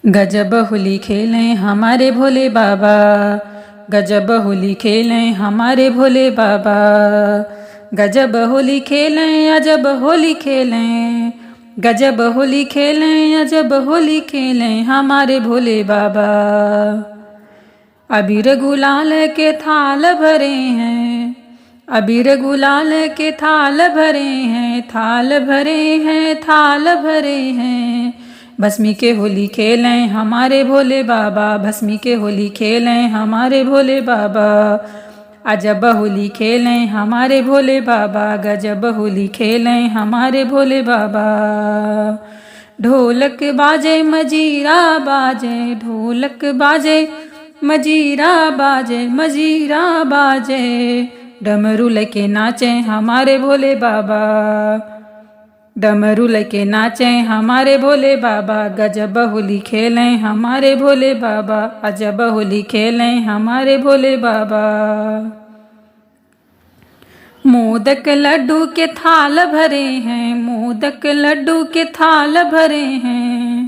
गजब होली खेलें हमारे भोले बाबा, गजब होली खेलें हमारे भोले बाबा। गजब होली खेलें अजब होली खेलें, गजब होली खेलें अजब होली खेलें हमारे भोले बाबा। अबीर गुलाल के थाल भरे हैं, अबीर गुलाल के थाल भरे हैं, थाल भरे हैं, थाल भरे हैं। भस्मी के होली खेलें हमारे भोले बाबा, भस्मी के होली खेलें हमारे भोले बाबा। अजब होली खेलें हमारे भोले बाबा, गजब होली खेलें हमारे भोले बाबा। ढोलक बाजे मजीरा बाजे, ढोलक बाजे मजीरा बाजे, मजीरा बाजे। डमरू लेके नाचे हमारे भोले बाबा, डमरू लेके नाचे हमारे भोले बाबा। गजब होली खेलें हमारे भोले बाबा, अजब होली खेलें हमारे भोले बाबा। मोदक लड्डू के थाल भरे हैं, मोदक लड्डू के थाल भरे हैं।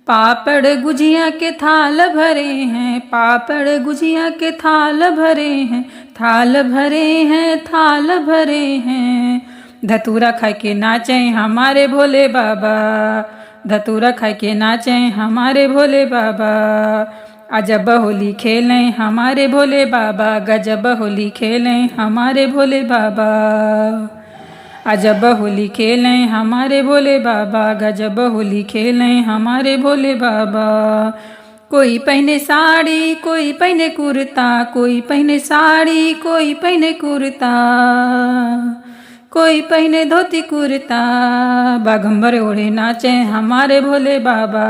पापड़ गुजिया के थाल भरे हैं, पापड़ गुजिया के थाल भरे हैं, थाल भरे हैं, थाल भरे हैं। धतूरा खा के नाचें हमारे भोले बाबा, धतूरा खा के नाचें हमारे भोले बाबा। अजब होली खेलें हमारे भोले बाबा, गजब होली खेलें हमारे भोले बाबा। अजब होली खेलें हमारे भोले बाबा, गजब होली खेलें हमारे भोले बाबा। कोई पहने साड़ी कोई पहने कुर्ता, कोई पहने साड़ी कोई पहने कुर्ता, कोई पहने धोती कुर्ता। बाघंबर ओढ़े नाचे हमारे भोले बाबा,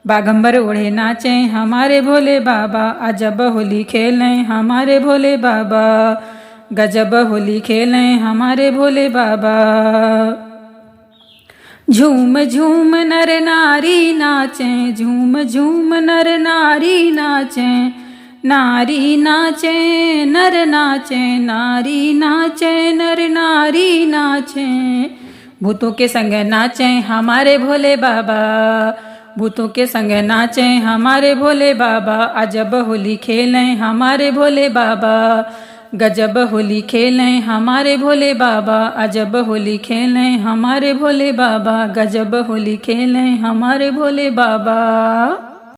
बाघंबर ओढ़े नाचे हमारे भोले बाबा। अजब होली खेलें हमारे भोले बाबा, गजब होली खेलें हमारे भोले बाबा। झूम झूम नर नारी नाचें, झूम झूम नर नारी नाचें, नारी नाचे नर नाचे, नारी नाचे नर नारी नाचे। भूतों के संग नाचें हमारे भोले बाबा, भूतों के संग नाचें हमारे भोले बाबा। अजब होली खेलें हमारे भोले बाबा, गजब होली खेलें हमारे भोले बाबा। अजब होली खेलें हमारे भोले बाबा, गजब होली खेलें हमारे भोले बाबा।